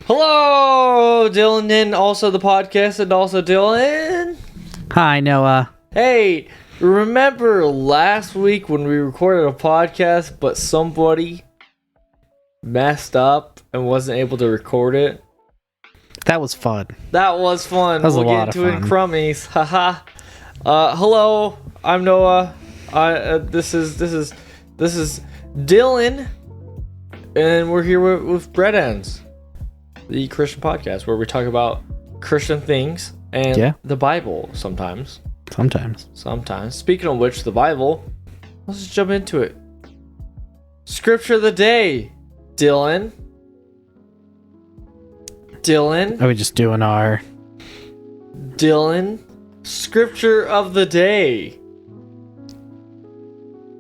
Hello, Dylan, and also the podcast, and also Dylan. Hi, Noah. Hey, remember last week when we recorded a podcast, but somebody messed up and wasn't able to record it? That was fun. That was fun. That was we'll a lot get into of it in fun. crummies. Haha. Hello, I'm Noah. This is Dylan, and we're here with Bread Ends, the Christian podcast where we talk about Christian things and the Bible sometimes. Sometimes. Speaking of which, the Bible, let's just jump into it. Scripture of the day, Dylan. Are we just doing our... Dylan. Scripture of the day,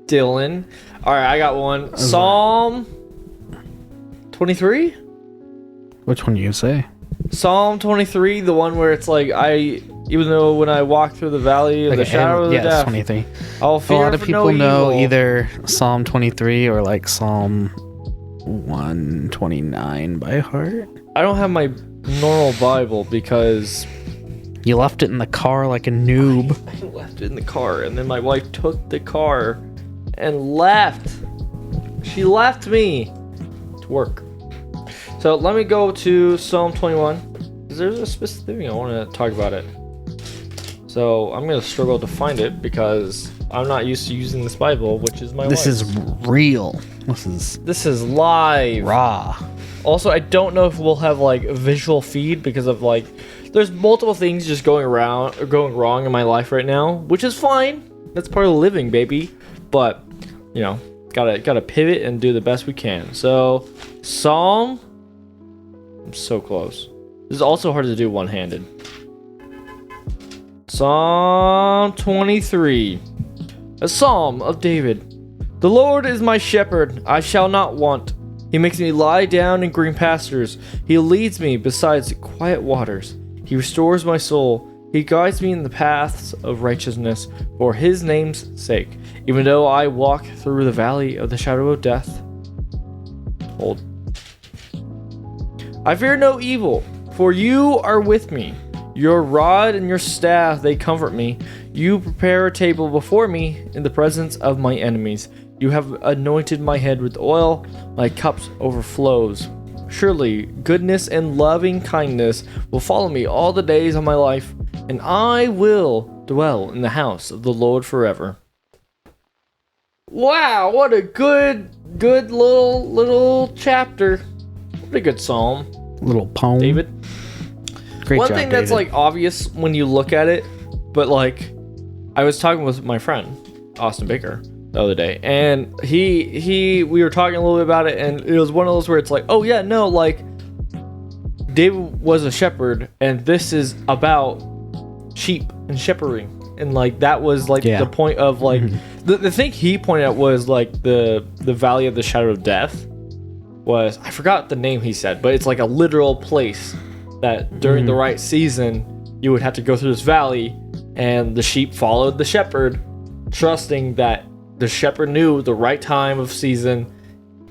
Dylan. Alright, I got one. Psalm 23? Which one do you say? Psalm 23, the one where it's like, even though when I walk through the valley of the shadow of the death, 23. I'll A fear lot of for people no know evil. either Psalm 23 or like Psalm 129 by heart. I don't have my normal Bible because You left it in the car like a noob. I left it in the car, and then my wife took the car and left. She left me to work. So let me go to Psalm 21. There's a specific thing I want to talk about it. So I'm going to struggle to find it because I'm not used to using this Bible, which is my This wife's. is real. This is live. Raw. Also, I don't know if we'll have like a visual feed because of like there's multiple things just going wrong in my life right now, which is fine. That's part of living, baby. But, you know, gotta pivot and do the best we can. So, Psalm, I'm so close. This is also hard to do one-handed. Psalm 23, a psalm of David. The Lord is my shepherd, I shall not want. He makes me lie down in green pastures. He leads me beside quiet waters. He restores my soul. He guides me in the paths of righteousness for his name's sake. Even though I walk through the valley of the shadow of death. Hold. I fear no evil, for you are with me. Your rod and your staff, they comfort me. You prepare a table before me in the presence of my enemies. You have anointed my head with oil, my cups overflows. Surely goodness and loving kindness will follow me all the days of my life, and I will dwell in the house of the Lord forever. Wow, what a good little chapter. What a good psalm. Little poem. David. Great One job, thing that's David. like obvious when you look at it, but like I was talking with my friend Austin Baker the other day, and we were talking a little bit about it, and it was one of those where it's like, oh yeah, no, like David was a shepherd, and this is about sheep and shepherding, and like that was like the point of like the thing he pointed out was like the valley of the shadow of death was, I forgot the name he said, but it's like a literal place that during the right season you would have to go through this valley, and the sheep followed the shepherd, trusting that the shepherd knew the right time of season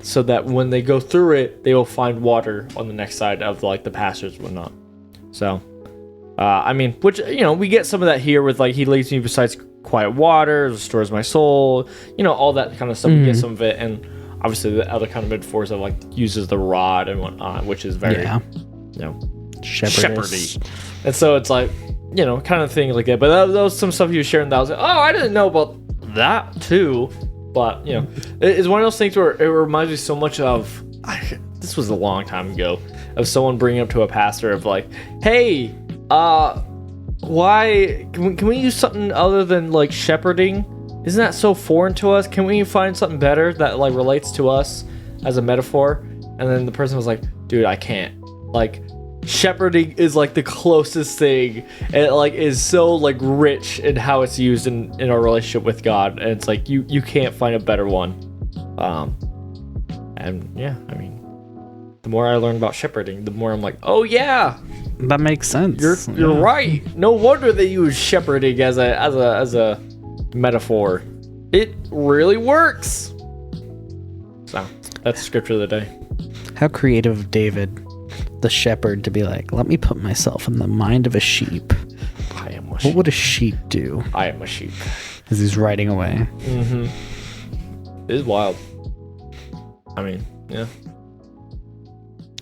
so that when they go through it, they will find water on the next side of like the pastures and whatnot. So, I mean, which, you know, we get some of that here with like, he leads me beside quiet waters, restores my soul, you know, all that kind of stuff. We get some of it. And obviously the other kind of metaphors of like uses the rod and whatnot, which is very, you know, shepherdy. And so it's like, you know, kind of thing like that. But that was some stuff he was sharing that I was like, oh, I didn't know about that too. But, you know, it's one of those things where it reminds me so much of, this was a long time ago, of someone bringing up to a pastor of like, hey, why can we use something other than like shepherding? Isn't that so foreign to us? Can we find something better that like relates to us as a metaphor? And then the person was like, dude, I can't. Like, shepherding is like the closest thing, and it like is so like rich in how it's used in our relationship with God, and it's like you can't find a better one. And yeah, I mean, the more I learn about shepherding, the more I'm like, oh yeah, that makes sense. You're right. No wonder they use shepherding as a metaphor. It really works. So that's scripture of the day. How creative of David the shepherd to be like, let me put myself in the mind of a sheep. I am a What sheep. would a sheep do I am a sheep. as he's riding away? Mm-hmm. It is wild. I mean, yeah.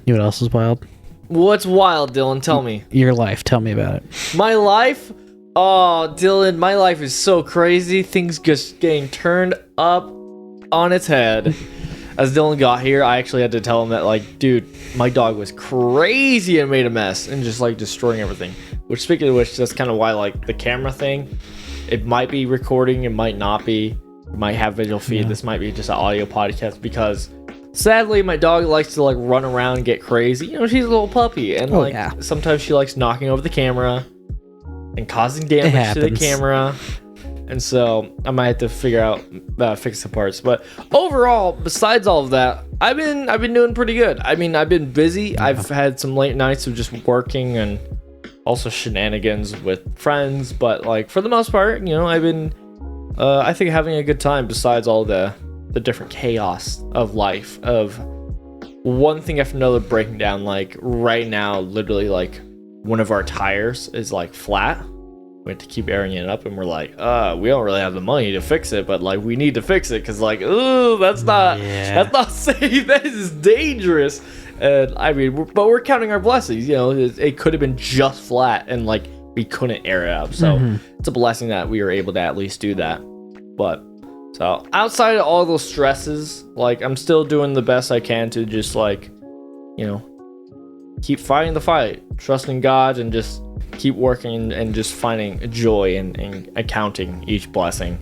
You know what else is wild? What's wild, Dylan? Tell me. Your life. Tell me about it. My life? Oh, Dylan, my life is so crazy. Things just getting turned up on its head. As Dylan got here, I actually had to tell him that, like, dude, my dog was crazy and made a mess and just, like, destroying everything. Which, speaking of which, that's kind of why, like, the camera thing, it might be recording, it might not be. It might have visual feed. Yeah. This might be just an audio podcast because, sadly, my dog likes to, like, run around and get crazy. You know, she's a little puppy. And, sometimes she likes knocking over the camera and causing damage to the camera. And so I might have to figure out fix the parts. But overall, besides all of that, I've been doing pretty good. I mean, I've been busy. Yeah. I've had some late nights of just working and also shenanigans with friends. But like for the most part, you know, I've been I think having a good time. Besides all the different chaos of life, of one thing after another breaking down. Like right now, literally, like one of our tires is like flat. We have to keep airing it up, and we're like, we don't really have the money to fix it, but like we need to fix it because like, that's not safe. That is dangerous. And I mean, but we're counting our blessings. You know, it could have been just flat, and like we couldn't air it up. So it's a blessing that we were able to at least do that. But so outside of all those stresses, like I'm still doing the best I can to just like, you know, keep fighting the fight, trusting God, and just keep working and just finding joy in accounting each blessing.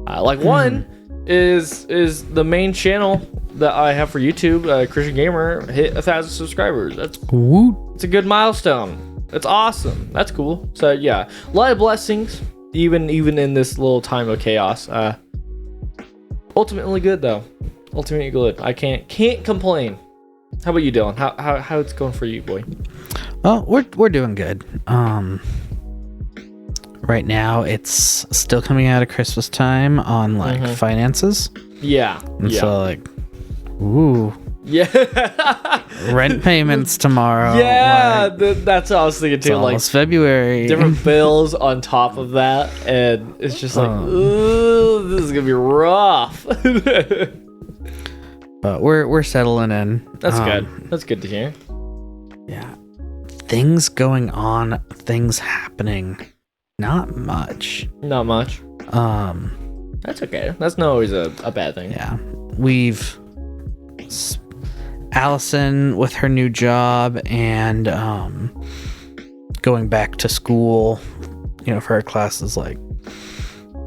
One is the main channel that I have for YouTube, Christian Gamer, hit 1,000 subscribers. It's a good milestone. That's awesome. That's cool. So yeah, a lot of blessings, even in this little time of chaos. Ultimately good though. Ultimately good. I can't complain. How about you, Dylan? How it's going for you, boy? Well, we're doing good. Right now it's still coming out of Christmas time on like finances. Yeah. And so like, ooh. Yeah. Rent payments tomorrow. Yeah, that's what I was thinking too. It's almost February. Different bills on top of that, and it's just like, ooh, this is gonna be rough. But we're settling in. That's good. That's good to hear. Yeah. Things going on, things happening. Not much. Not much. That's okay. That's not always a bad thing. Yeah. We've Allison with her new job and going back to school, you know, for her classes, like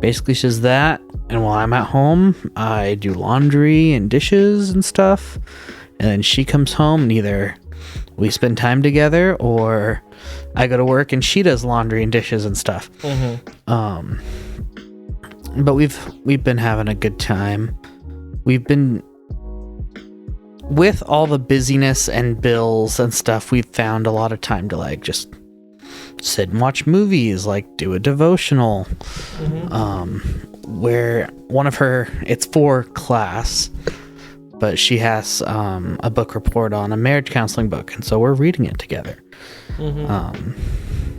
basically she's that. And while I'm at home, I do laundry and dishes and stuff. And then she comes home and either we spend time together or I go to work and she does laundry and dishes and stuff. But we've been having a good time. We've been, with all the busyness and bills and stuff, we've found a lot of time to like just sit and watch movies, like do a devotional. Where one of her, it's for class, but she has a book report on a marriage counseling book, and so we're reading it together.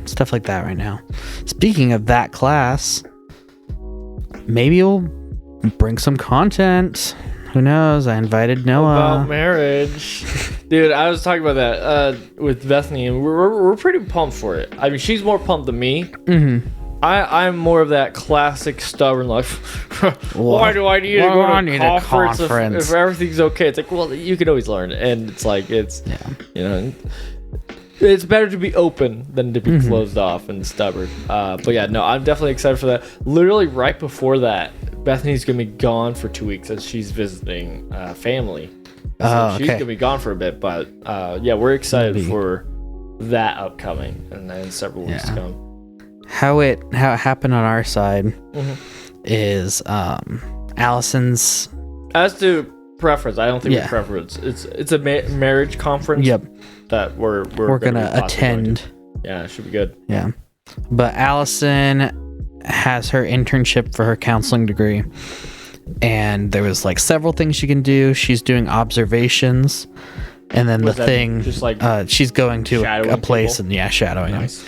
Stuff like that right now. Speaking of that class, maybe you'll bring some content. Who knows? I invited Noah. About marriage. Dude, I was talking about that with Bethany, and we're pretty pumped for it. I mean, she's more pumped than me. I'm more of that classic stubborn, like, why do I need to go to a conference if everything's okay? It's like, well, you can always learn. And it's like, you know, it's better to be open than to be closed off and stubborn. But yeah, no, I'm definitely excited for that. Literally right before that, Bethany's going to be gone for 2 weeks as she's visiting family. So she's going to be gone for a bit. But yeah, we're excited for that upcoming and then several weeks to come. How it happened on our side is Allison's. As to preference, I don't think we preference. It's a marriage conference. Yep. That we're gonna attend. Yeah, it should be good. Yeah, but Allison has her internship for her counseling degree, and there was like several things she can do. She's doing observations And then Was the that thing, just, like, she's going to shadowing a place people? and shadowing Nice.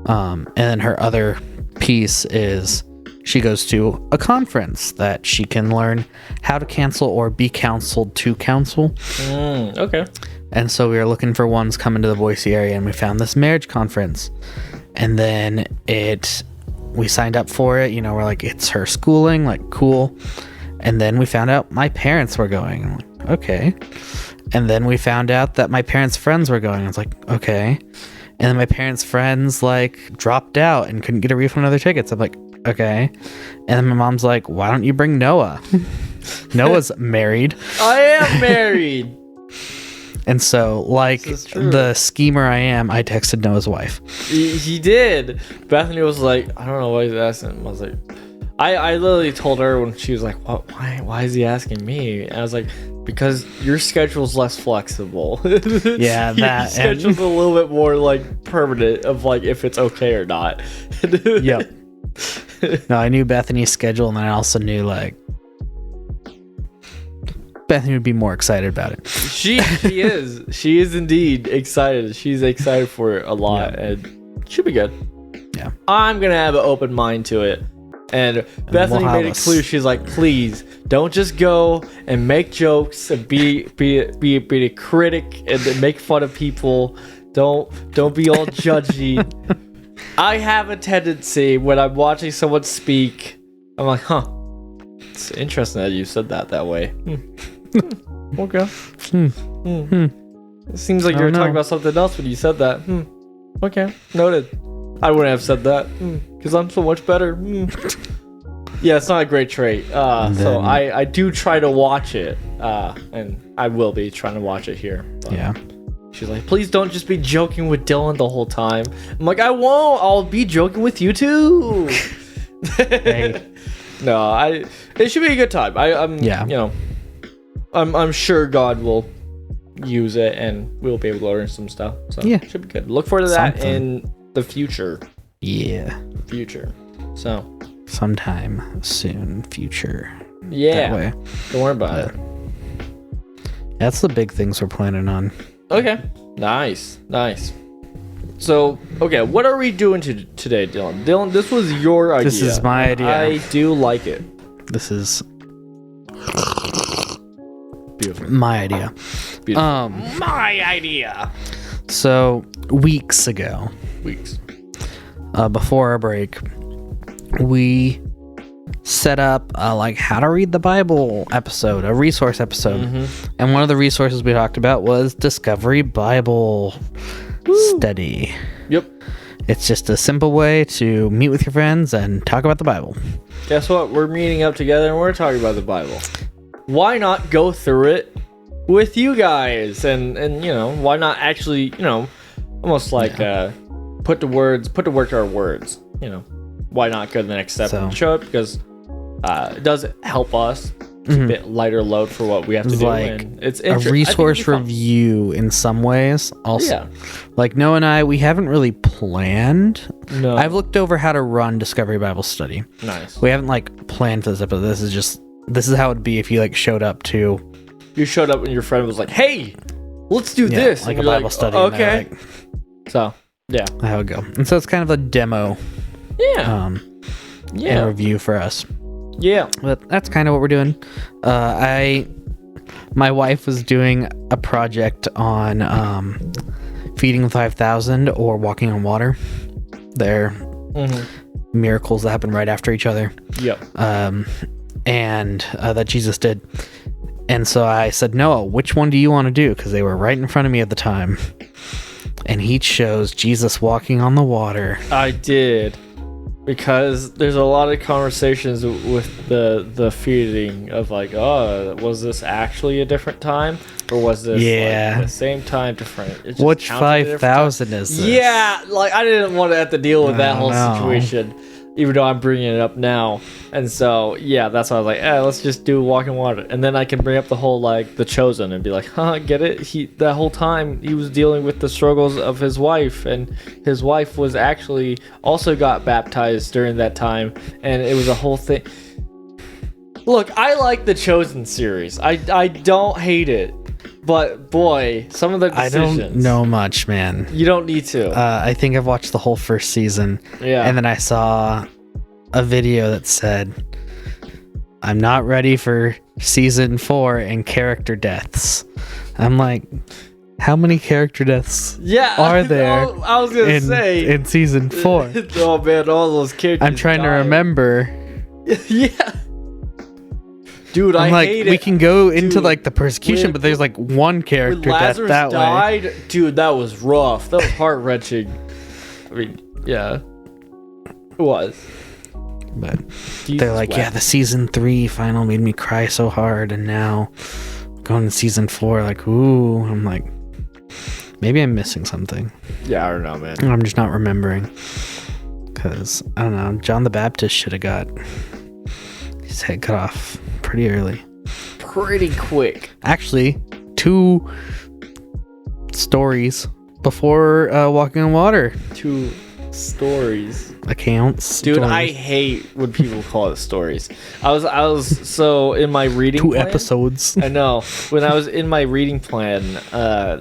them. And then her other piece is she goes to a conference that she can learn how to cancel or be counseled to counsel. Okay. And so we were looking for ones coming to the Boise area, and we found this marriage conference. And then we signed up for it. We're like, it's her schooling, like, cool. And then we found out my parents were going. I'm like, okay. And then we found out that my parents' friends were going. I was like, okay. And then my parents' friends, like, dropped out and couldn't get a refund of their tickets. I'm like, okay. And then my mom's like, why don't you bring Noah? Noah's married. I am married. And so, like the schemer I am, I texted Noah's wife. He did. Bethany was like, I don't know why he's asking. I was like, I literally told her when she was like, why is he asking me? And I was like, because your schedule's less flexible. Yeah, Your schedule's a little bit more like permanent of like if it's okay or not. Yep. No, I knew Bethany's schedule, and then I also knew like Bethany would be more excited about it. She is indeed excited. She's excited for it a lot, and should be good. Yeah, I'm gonna have an open mind to it. And Bethany made it clear. She's like, please don't just go and make jokes and be a critic and then make fun of people. Don't be all judgy. I have a tendency when I'm watching someone speak, I'm like, huh, it's interesting that you said that way. Okay. It seems like you were talking about something else when you said that. Okay, noted. I wouldn't have said that because I'm so much better. Yeah, it's not a great trait. So I do try to watch it, and I will be trying to watch it here. Yeah. She's like, please don't just be joking with Dylan the whole time. I'm like, I won't. I'll be joking with you too. Hey. No, it should be a good time. I'm sure God will use it and we'll be able to learn some stuff. So yeah, it should be good. Look forward to that in the future. Yeah. Future. So sometime soon, future. Yeah. That way. Don't worry about it. That's the big things we're planning on. Okay. Nice. So, okay, what are we doing today, Dylan? Dylan, this was your idea. This is my idea. I do like it. This is beautiful. My idea. Beautiful. My idea. So, weeks ago, before our break, we set up like how to read the Bible episode, a resource episode. And one of the resources we talked about was Discovery Bible Study. Yep. It's just a simple way to meet with your friends and talk about the Bible. Guess what? We're meeting up together and we're talking about the Bible. Why not go through it with you guys? And why not actually, almost like put to work our words. Why not go to the next step and show it? Because it does help us. It's a bit lighter load for what we have to do. Like and it's a resource review in some ways. Also, like Noah and I, we haven't really planned. No, I've looked over how to run Discovery Bible Study. Nice. We haven't like planned for this episode. This is how it'd be if you like showed up to. You showed up and your friend was like, "Hey, let's do this." Like and a Bible study. Okay. Like, so yeah, how it go. And so it's kind of a demo. Yeah. And review for us. Yeah. But that's kind of what we're doing. My wife was doing a project on feeding the 5,000 or walking on water. They're miracles that happen right after each other. Yep. And that Jesus did. And so I said, Noah, which one do you want to do? Because they were right in front of me at the time. And he chose Jesus walking on the water. I did. Because there's a lot of conversations with the feeding of like, oh, was this actually a different time? Or was this like the same time different? Which 5,000 is this? Yeah, like I didn't want to have to deal with that whole situation. Even though I'm bringing it up now. And so, yeah, that's why I was like, let's just do walking water. And then I can bring up the whole, like, the chosen and be like, get it? That whole time he was dealing with the struggles of his wife. And his wife was actually also got baptized during that time. And it was a whole thing. Look, I like the Chosen series. I don't hate it. But boy, some of the I decisions. don't know much, man. You don't need to. I think I've watched the whole first season. Yeah. And then I saw a video that said, I'm not ready for season 4 and character deaths. I'm like, how many character deaths are there I was gonna say in season 4? Oh man, all those characters. I'm trying to remember. Yeah. Dude, I'm I like, hate we it. can go into Dude, like the persecution, but there's like one When character death Lazarus that way. died, dude, that was rough. That was heart-wrenching. I mean, yeah. It was. But Jesus they're like, wept. yeah, the season 3 final made me cry so hard, and now going to season 4, like, ooh, I'm like, maybe I'm missing something. Yeah, I don't know, man. I'm just not remembering. Because, I don't know, John the Baptist should have got his head cut off pretty early. Pretty quick. Actually, 2 stories before Walking on Water 2 stories. accounts. Dude, stories. I hate when people call it stories. I was so in my reading 2 plan, episodes. I know. When I was in my reading plan,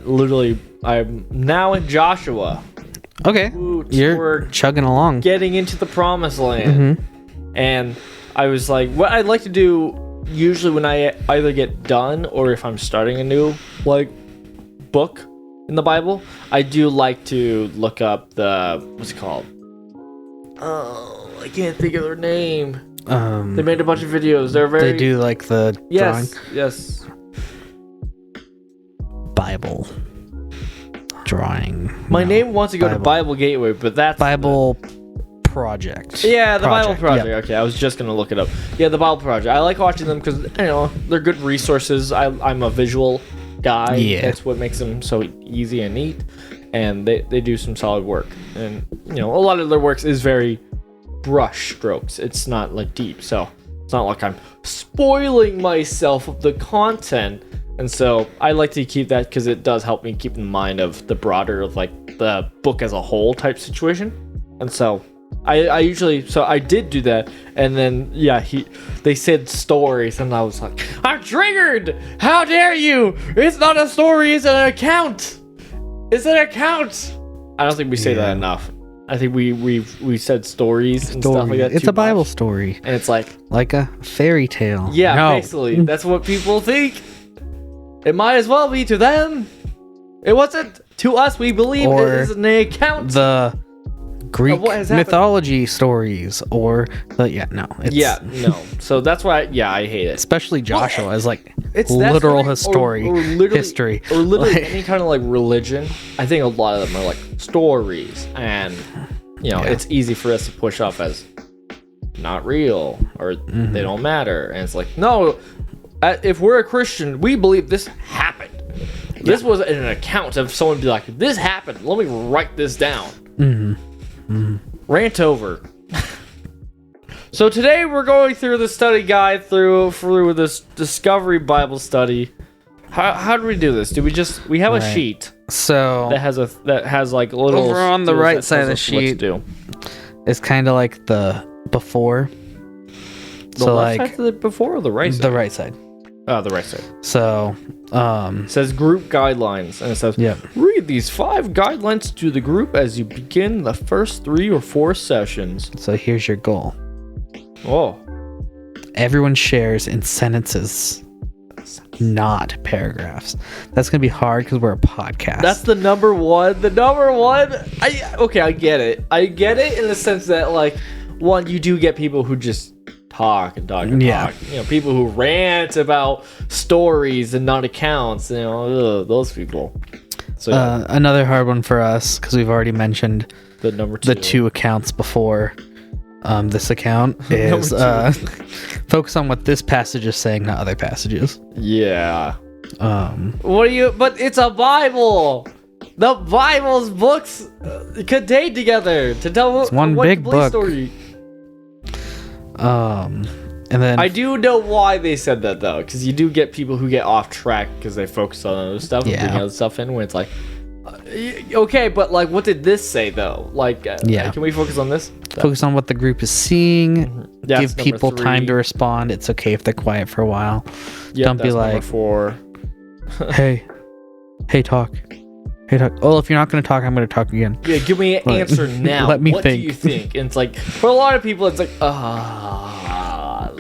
literally, I'm now in Joshua. Okay, Ooh, you're we're chugging along. getting into the promised land. And I was like, what I'd like to do usually when I either get done or if I'm starting a new like book in the Bible, I do like to look up the what's it called? Oh, I can't think of their name. They made a bunch of videos. They're very They do like the yes, drawing. yes. Bible drawing. My No, name wants to go to Bible Gateway, but that's Bible Project. Yeah, the Bible Project. Yep. Okay, I was just gonna look it up. Yeah, the Bible Project. I like watching them because they're good resources. I'm a visual guy. Yeah. That's what makes them so easy and neat. And they do some solid work. And a lot of their works is very brush strokes. It's not like deep. So it's not like I'm spoiling myself of the content. And so I like to keep that because it does help me keep in mind of the broader of like the book as a whole type situation. And so I usually I did do that, and then they said stories, and I was like, I'm triggered! How dare you! It's not a story, it's an account! It's an account! I don't think we say that enough. I think we said stories and stuff like that. It's too a Bible much. story. And it's like a fairy tale. yeah, No. basically that's what people think. It might as well be to them. It wasn't to us. We believe Or it is an account. The Greek what has happened. mythology stories, or no. So that's why I hate it. especially Joshua is like It's literal that story, history. or literally Like- any kind of like religion. I think a lot of them are like stories, and it's easy for us to push off as not real or they don't matter. And it's like, no, if we're a Christian, we believe this happened. This was an account of someone be like, this happened. Let me write this down. Rant over. So today we're going through the study guide through this Discovery Bible study. How do we do this? We have a Right. sheet So that has like little over on the tools right that side of tells the us what to sheet, do. it's kind of like the before. The So left like side to the before or the right side? the right side. Oh, the right side. So It says group guidelines, and it says, Yep. read these 5 guidelines to the group as you begin the first 3 or 4 sessions. so here's your goal. Oh, Everyone shares in sentences, not paragraphs. That's gonna be hard because we're a podcast. that's the number one. The number one. I get it. I get it in the sense that like, one, you do get people who just talk and talk and Yeah. talk. People who rant about stories and not accounts. Those people. So another hard one for us because we've already mentioned the number 2. the 2 accounts before this account is Number focus on what this passage is saying, not other passages. Yeah. Um, What do you? But it's a Bible. The Bible's books contained together to tell one big complete book. story. and then I do know why they said that though, because you do get people who get off track because they focus on other stuff and Yeah. bring other stuff in. When it's like, okay, but like, what did this say though? Like, can we focus on this? focus on what the group is seeing. That's Give number people 3. time to respond. It's okay if they're quiet for a while. Yep, Don't be that's like, number 4. Hey, talk. Hey, talk. Oh, if you're not going to talk, I'm going to talk again. Yeah, give me an answer now. Let me what think. do you think? And it's like, for a lot of people, it's like,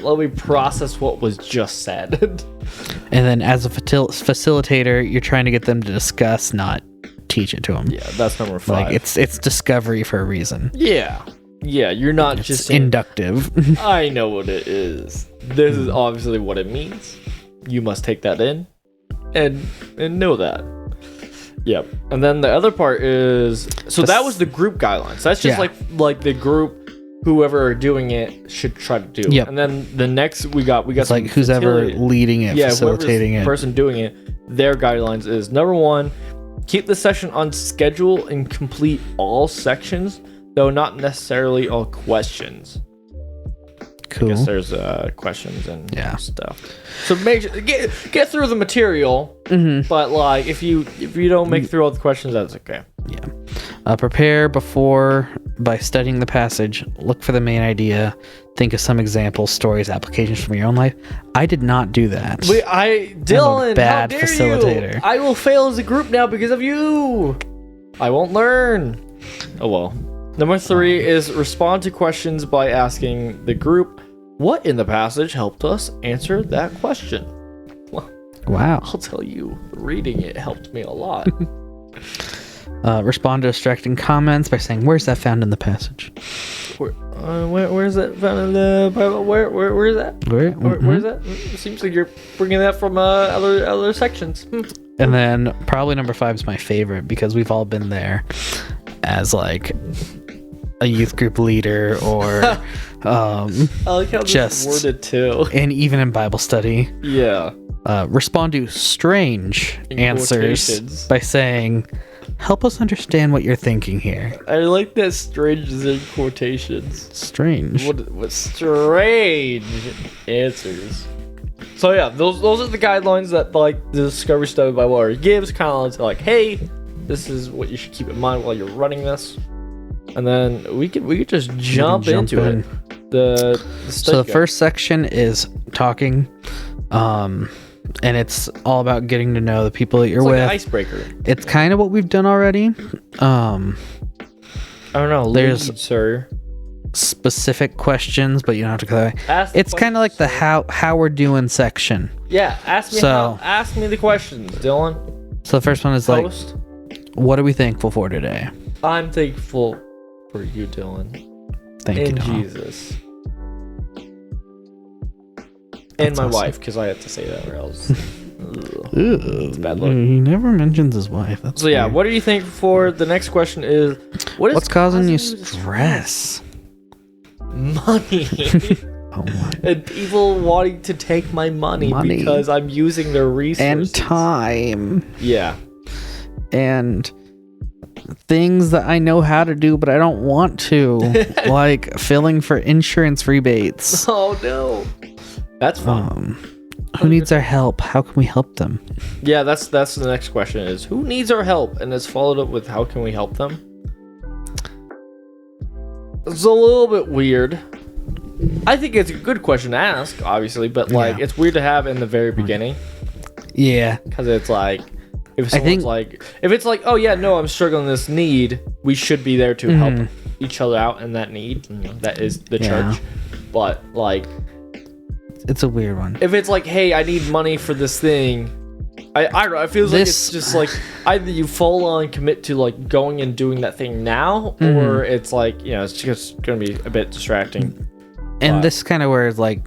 let me process what was just said. And then as a facilitator, you're trying to get them to discuss, not teach it to them. Yeah, that's number 5. Like, it's discovery for a reason. Yeah. Yeah, you're not It's just saying, inductive. I know what it is. This is obviously what it means. You must take that in and know that. Yep. And then the other part is, so that was the group guidelines. That's just like the group, whoever are doing it should try to do. Yep. And then the next we got It's like who's ever leading it, facilitating it. The person doing it, their guidelines is number 1, keep the session on schedule and complete all sections, though not necessarily all questions. Cool. I guess there's questions and stuff. So make sure, get through the material, but like if you don't make through all the questions, that's okay. Yeah. Prepare before by studying the passage. Look for the main idea. Think of some examples, stories, applications from your own life. I did not do that. Wait, Dylan, I'm a bad how dare facilitator. You? I will fail as a group now because of you. I won't learn. Oh well. Number 3 is respond to questions by asking the group what in the passage helped us answer that question. Well, wow. I'll tell you, reading it helped me a lot. Respond to distracting comments by saying, "Where's that found in the passage?" Where's that found in the Bible? Where is that? Where is that? It seems like you're bringing that from other sections. And then probably number 5 is my favorite because we've all been there as like a youth group leader or I like how this is worded too. And even in Bible study. Yeah. Respond to strange answers quotations by saying, "Help us understand what you're thinking here." I like that strange is in quotations. Strange. What strange answers. So yeah, those are the guidelines that like the Discovery Study Bible already gives, kind of like, hey, this is what you should keep in mind while you're running this. And then we could just jump into it. The so the first section is talking, and it's all about getting to know the people that you're with. Like an icebreaker. It's kind of what we've done already. I don't know. There's sir. Specific questions, but you don't have to clarify. It's kind of like the how we're doing section. Yeah, ask me the questions, Dylan. So the first one is like, what are we thankful for today? I'm thankful for you, Dylan. Thank you, Dylan. Jesus. And my wife, because I have to say that or else. It's a bad look. He never mentions his wife. That's yeah, weird. what are you thankful for? The next question is, what's causing you stress? Money. Oh my. And people wanting to take my money because I'm using their resources. And time. Yeah. And things that I know how to do, but I don't want to. Like filling for insurance rebates. Oh no. That's fun. Who needs our help? How can we help them? Yeah, that's the next question is, who needs our help? And it's followed up with, how can we help them? It's a little bit weird. I think it's a good question to ask, obviously, but like it's weird to have in the very beginning. Yeah, because it's like if it's like, oh yeah, no, I'm struggling with this need, we should be there to help each other out in that need. That is the church. But like, it's a weird one. If it's like, hey, I need money for this thing, I don't know. It feels like it's just like either you full on commit to like going and doing that thing now, or it's like, you know, it's just gonna be a bit distracting. And this is kind of where it's like,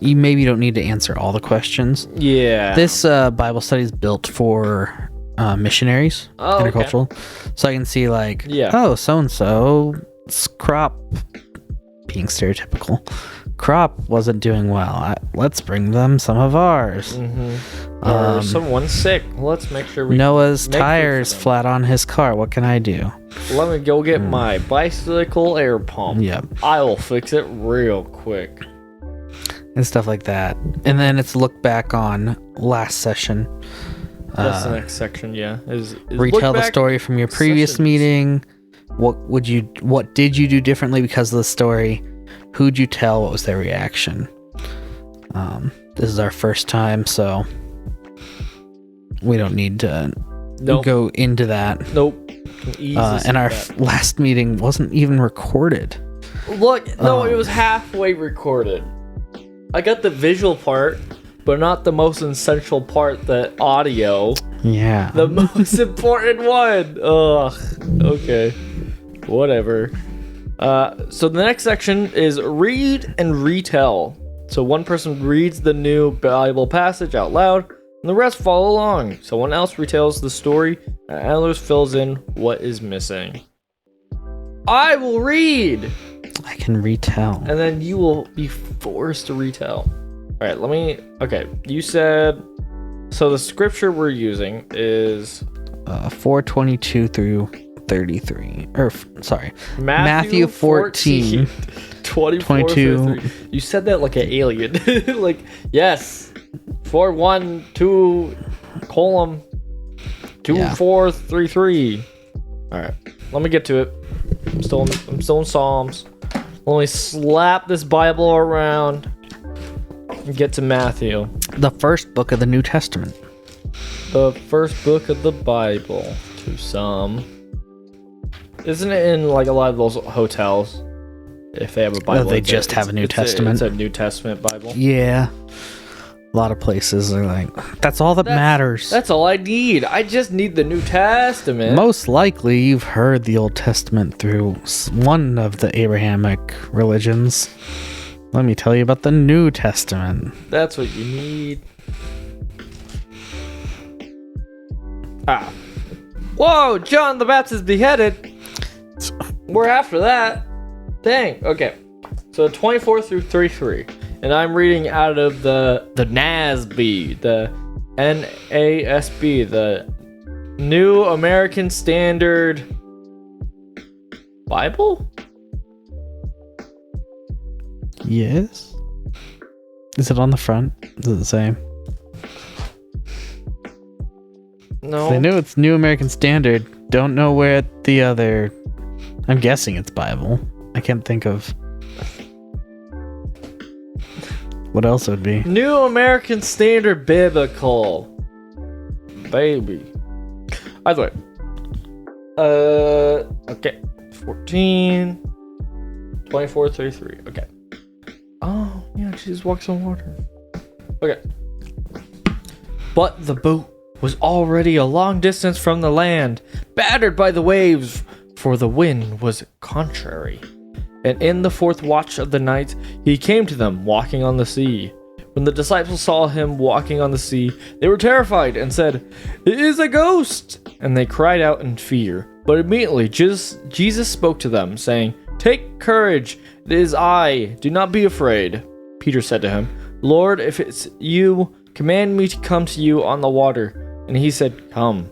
you maybe don't need to answer all the questions. Yeah. This Bible study is built for missionaries, intercultural. Okay. So I can see like, oh, so-and-so's crop, being stereotypical, crop wasn't doing well. Let's bring them some of ours. Or someone's sick. Let's make sure Noah's tires flat on his car. What can I do? Let me go get my bicycle air pump. Yep. I will fix it real quick. And stuff like that. And then it's look back on last session. That's the next section, yeah. Is retell the story from your previous meeting. What did you do differently because of the story? Who'd you tell? What was their reaction? This is our first time, so we don't need to Nope. go into that. Nope. Easy And our that. last meeting wasn't even recorded. Look, no, it was halfway recorded. I got the visual part, but not the most essential part, the audio. Yeah. The most important one. Ugh. Okay. Whatever. So the next section is read and retell. So one person reads the new Bible passage out loud, and the rest follow along. Someone else retells the story, and others fills in what is missing. I will read! I can retell. And then you will be forced to retell. Alright, okay, you said... So the scripture we're using is... 4:22 through 33. Sorry. Matthew 14. 24 22. You said that like an alien. Like, yes. 4:1:2 column 2433. Alright, let me get to it. I'm still in Psalms. Let me slap this Bible around and get to Matthew. The first book of the New Testament. The first book of the Bible to some. Isn't it in like a lot of those hotels? If they have a Bible, they just have a New Testament. It's a New Testament Bible. Yeah. A lot of places are like, that's all that matters. That's all I need. I just need the New Testament. Most likely you've heard the Old Testament through one of the Abrahamic religions. Let me tell you about the New Testament. That's what you need. Ah. Whoa, John the Baptist beheaded. We're after that. Dang. Okay. So 24 through 33. And I'm reading out of the NASB, the NASB, the New American Standard Bible? Yes. Is it on the front? Does it say? No. They know it's New American Standard. Don't know where the other... I'm guessing it's Bible. I can't think of... What else would be? New American Standard Biblical. Baby. Either way. Okay. 14. 24, 33. Okay. Oh, yeah, she just walks on water. Okay. But the boat was already a long distance from the land, battered by the waves, for the wind was contrary. And in the fourth watch of the night, he came to them, walking on the sea. When the disciples saw him walking on the sea, they were terrified and said, "It is a ghost!" And they cried out in fear. But immediately Jesus spoke to them, saying, "Take courage, it is I, do not be afraid." Peter said to him, "Lord, if it's you, command me to come to you on the water." And he said, "Come."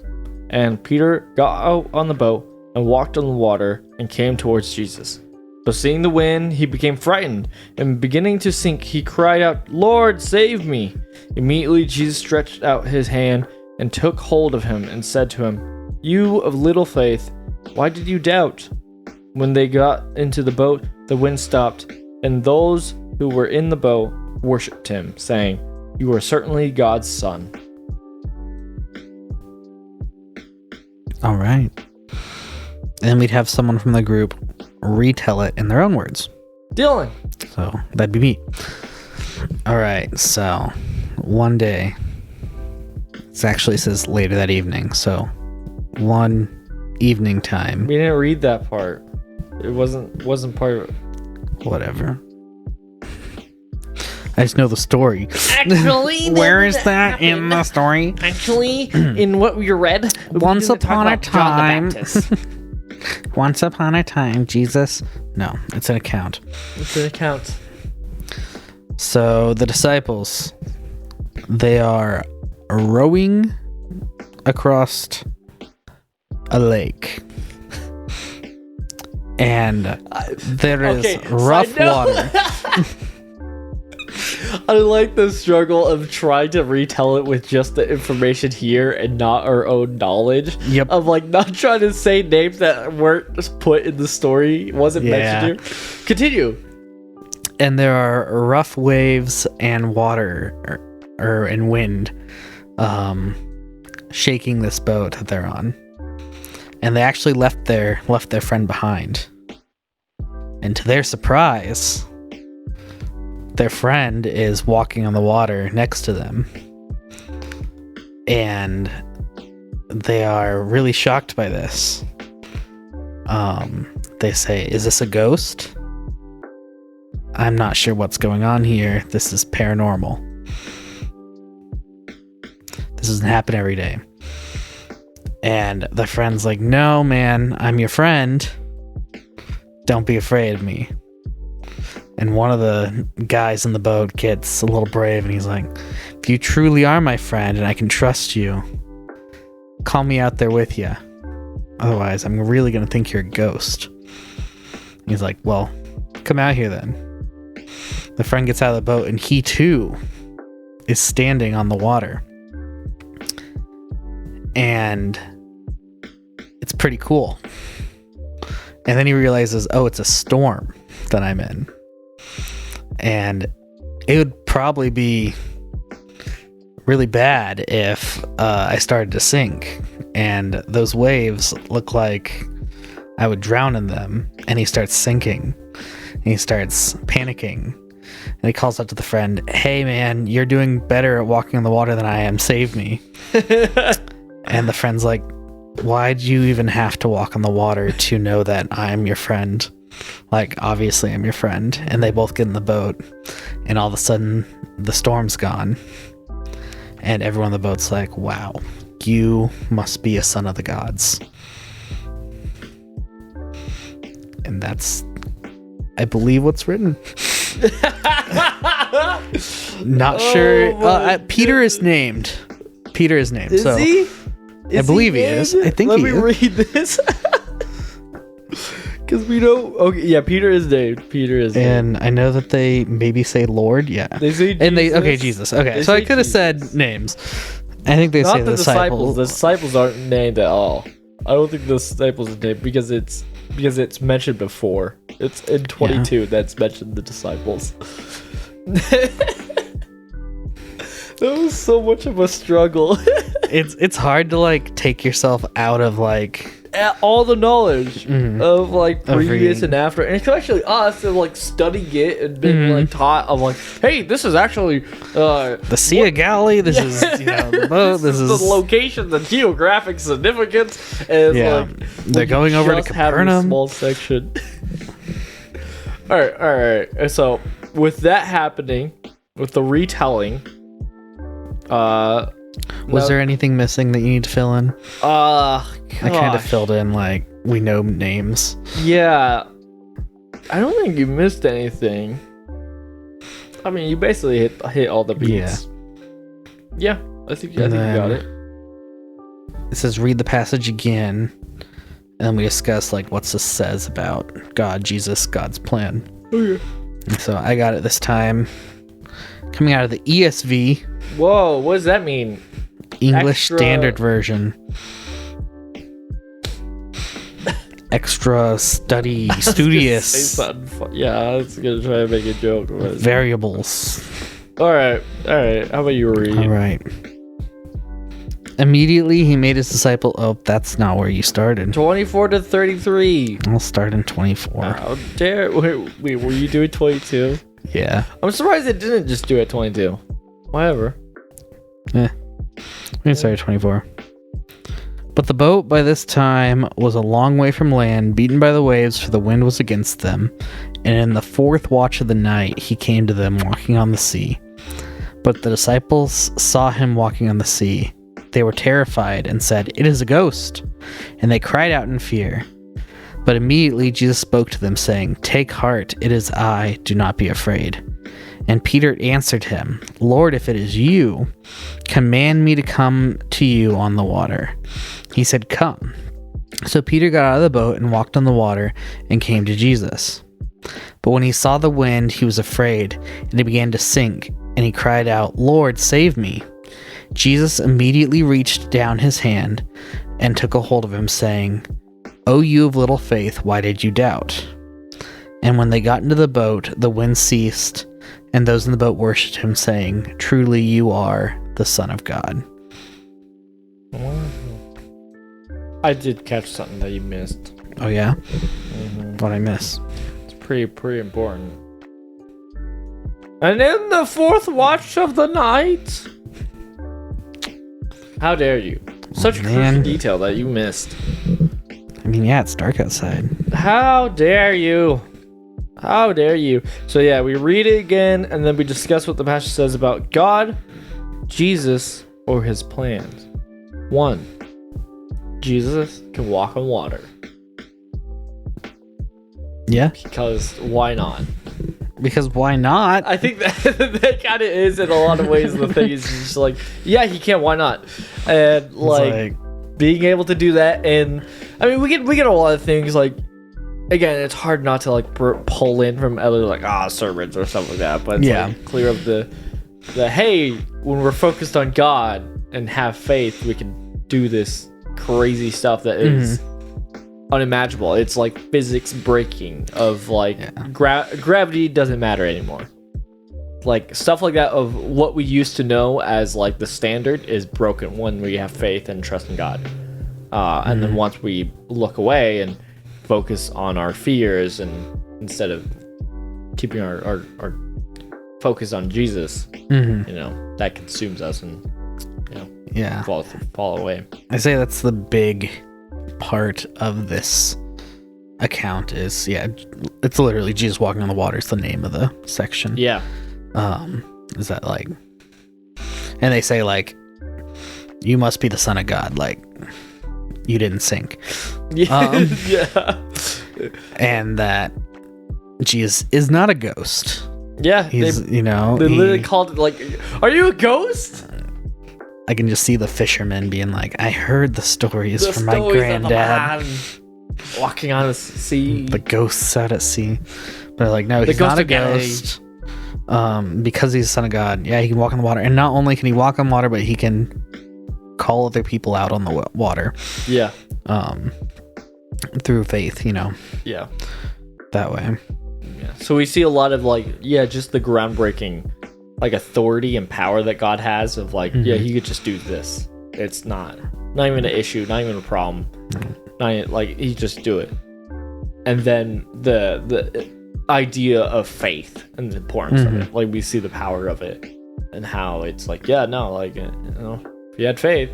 And Peter got out on the boat and walked on the water and came towards Jesus. But seeing the wind, he became frightened, and beginning to sink, he cried out, "Lord, save me!" Immediately Jesus stretched out his hand and took hold of him and said to him, "You of little faith, why did you doubt?" When they got into the boat, the wind stopped, and those who were in the boat worshipped him, saying, "You are certainly God's son." All right. And then we'd have someone from the group retell it in their own words. Dylan. So that'd be me. All right. So one day, it actually says later that evening. So one evening time. We didn't read that part. It wasn't part of it. Whatever. I just know the story. Actually, where is that in the story? Actually, in what we read, Once upon a time. John the Baptist. Once upon a time, Jesus. No, it's an account. It's an account. So the disciples, they are rowing across a lake. And there is rough water. I like the struggle of trying to retell it with just the information here and not our own knowledge. Yep. Of like not trying to say names that weren't put in the story, wasn't mentioned here. Continue. And there are rough waves and water and wind shaking this boat that they're on. And they actually left their friend behind. And to their surprise, their friend is walking on the water next to them. And they are really shocked by this. They say, "Is this a ghost? I'm not sure what's going on here. This is paranormal. This doesn't happen every day." And the friend's like, "No, man, I'm your friend. Don't be afraid of me." And one of the guys in the boat gets a little brave and he's like, "If you truly are my friend and I can trust you, call me out there with you. Otherwise, I'm really going to think you're a ghost." And he's like, "Well, come out here then." The friend gets out of the boat and he too is standing on the water. And it's pretty cool. And then he realizes, oh, it's a storm that I'm in. And it would probably be really bad if I started to sink. And those waves look like I would drown in them. And he starts sinking. And he starts panicking. And he calls out to the friend, "Hey man, you're doing better at walking on the water than I am. Save me." And the friend's like, "Why'd you even have to walk on the water to know that I'm your friend? Like, obviously I'm your friend." And they both get in the boat. And all of a sudden, the storm's gone. And everyone on the boat's like, "Wow, you must be a son of the gods." And that's, I believe, what's written. Not sure. Peter is named. Peter is named. Is so he? I believe he is. I think Let he me is. read this. Because we know. Okay, yeah, Peter is named. Peter is named. And I know that they maybe say Lord. Yeah. They say Jesus. And okay, Jesus. Okay, They so I say could have Jesus. said names. I think they say Not the disciples. disciples. The disciples aren't named at all. I don't think the disciples are named because it's mentioned before. It's in 22 that's mentioned the disciples. That was so much of a struggle. It's hard to like take yourself out of like All the knowledge of like previous reading. and after, and especially us to like studying it and being like taught of like, hey, this is actually the Sea of Galilee. This is the boat. This is the location, the geographic significance. And like they're going over to just have a Capernaum. small section. all right. So with that happening, with the retelling, was there anything missing that you need to fill in? I kind of filled in like we know names. Yeah, I don't think you missed anything. I mean, you basically hit all the beats. Yeah, I think you got it. It says read the passage again, and then we discuss like what this says about God, Jesus, God's plan. Okay. So I got it this time, coming out of the ESV. Whoa, what does that mean? English Standard Version. Extra studious Yeah, I was gonna try to make a joke. variables. All right. How about you read? All right. Immediately he made his disciple. Oh, that's not where you started. 24 to 33. I'll start in 24. How dare? Wait, were you doing 22? Yeah. I'm surprised it didn't just do it 22. Whatever. We can start at 24. But the boat by this time was a long way from land, beaten by the waves, for the wind was against them. And in the fourth watch of the night, he came to them walking on the sea. But the disciples saw him walking on the sea. They were terrified and said, "It is a ghost." And they cried out in fear. But immediately Jesus spoke to them, saying, "Take heart, it is I, do not be afraid." And Peter answered him, "Lord, if it is you, command me to come to you on the water." He said, "Come." So Peter got out of the boat and walked on the water and came to Jesus. But when he saw the wind, he was afraid, and he began to sink, and he cried out, "Lord, save me." Jesus immediately reached down his hand and took a hold of him, saying, "O you of little faith, why did you doubt?" And when they got into the boat, the wind ceased, and those in the boat worshipped him, saying, "Truly you are the Son of God." I did catch something that you missed. Oh yeah? Mm-hmm. What'd I miss? It's pretty important. And in the fourth watch of the night. How dare you? Such crucial detail that you missed. I mean, yeah, it's dark outside. How dare you? How dare you? So yeah, we read it again, and then we discuss what the passage says about God, Jesus, or his plans. 1. Jesus can walk on water. Yeah. Because why not? Because why not? I think that kind of is in a lot of ways the thing is just like, yeah, he can, why not? And like being able to do that, and I mean we get a lot of things like, again, it's hard not to like pull in from other like sermons or stuff like that, but it's like clear up the hey, when we're focused on God and have faith, we can do this crazy stuff that is unimaginable. It's like physics breaking of like gravity doesn't matter anymore. Like stuff like that of what we used to know as like the standard is broken when we have faith and trust in God. And then once we look away and focus on our fears, and instead of keeping our focus on Jesus, you know, that consumes us and, you know, fall away. I say that's the big part of this account is it's literally Jesus walking on the water is the name of the section. Is that like, and they say like, you must be the son of God, like you didn't sink. And that Jesus is not a ghost. He's they literally called it like, are you a ghost? I can just see the fishermen being like, I heard the stories from my granddad walking on the sea. The ghosts out at sea. But they're like, no, he's not a ghost. Because he's the son of God. Yeah, he can walk on the water. And not only can he walk on water, but he can call other people out on the water. Yeah. Through faith, you know. Yeah. That way. Yeah. So we see a lot of like, just the groundbreaking like authority and power that God has of like, he could just do this. It's not even an issue, not even a problem. Not even, like he just do it. And then the idea of faith and the importance of it. Like we see the power of it and how it's like, like, you know, if you had faith,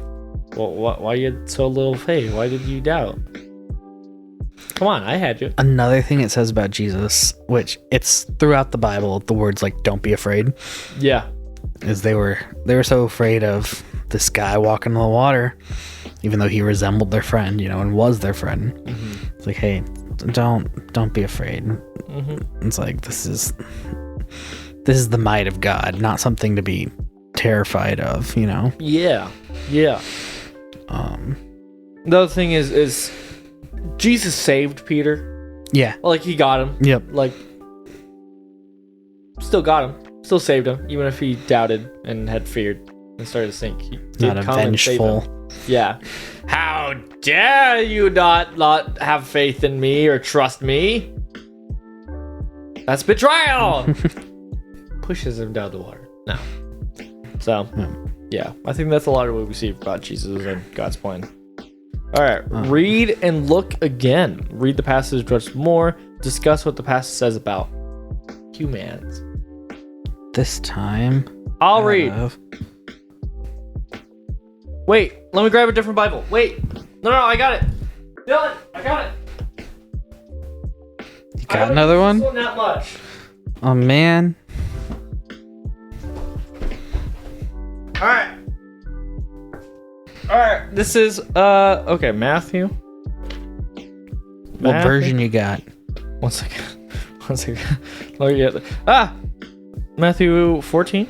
well, why you had so little faith? Why did you doubt? Come on, I had you. Another thing it says about Jesus, which it's throughout the Bible, the words like "don't be afraid." Yeah, is they were so afraid of this guy walking on the water, even though he resembled their friend, you know, and was their friend. It's like, hey, don't be afraid. It's like this is the might of God, not something to be terrified of, you know. Yeah. The other thing is Jesus saved Peter. Yeah. Like he got him. Yep. Like still got him. Still saved him, even if he doubted and had feared and started to sink. He did not come a and save vengeful. him. Yeah. How dare you not have faith in me or trust me? That's betrayal. Pushes him down the water. No. So, yeah, I think that's a lot of what we see about Jesus and God's plan. All right, read and look again. Read the passage much more. Discuss what the passage says about humans. This time, I'll read. Wait, let me grab a different Bible. Wait, no, I got it. Dylan, I got it. You got another one? Not much. Oh man. All right. This is okay, Matthew. What version you got? One second. Let me get Matthew 14.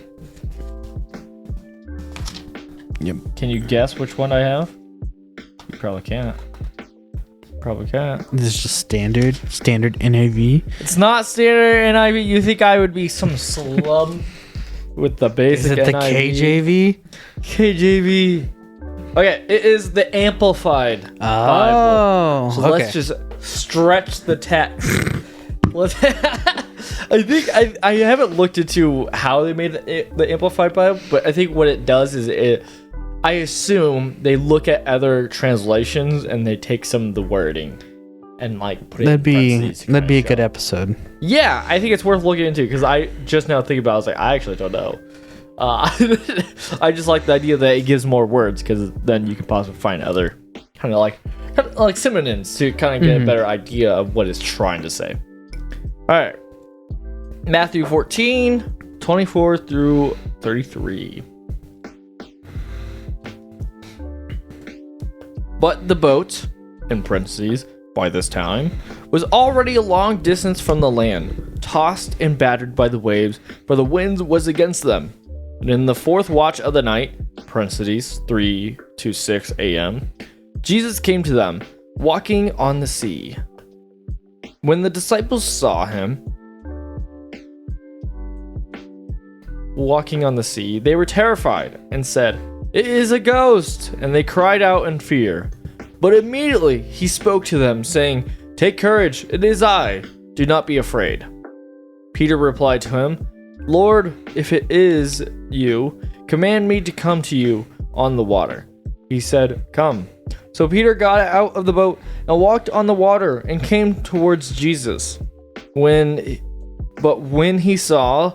Yep. Can you guess which one I have? You probably can't. This is just standard NIV. It's not standard NIV. You think I would be some slum with the basic Is it the NIV? KJV. Okay, it is the Amplified Bible. So let's just stretch the text. I think I haven't looked into how they made the Amplified Bible, but I think what it does is I assume they look at other translations and they take some of the wording and like put it in parentheses. That'd be a good episode. Yeah, I think it's worth looking into because I just now think about it, I was like, I actually don't know. I just like the idea that it gives more words because then you can possibly find other kind of like synonyms to kind of get a better idea of what it's trying to say. All right. Matthew 14, 24 through 33. But the boat, in parentheses, by this time, was already a long distance from the land, tossed and battered by the waves, for the wind was against them. And in the fourth watch of the night, parentheses, 3 to 6 a.m., Jesus came to them, walking on the sea. When the disciples saw him walking on the sea, they were terrified and said, "It is a ghost!" And they cried out in fear. But immediately he spoke to them, saying, "Take courage, it is I. Do not be afraid." Peter replied to him, "Lord, if it is you, command me to come to you on the water." He said, "Come." So Peter got out of the boat and walked on the water and came towards Jesus. When he saw,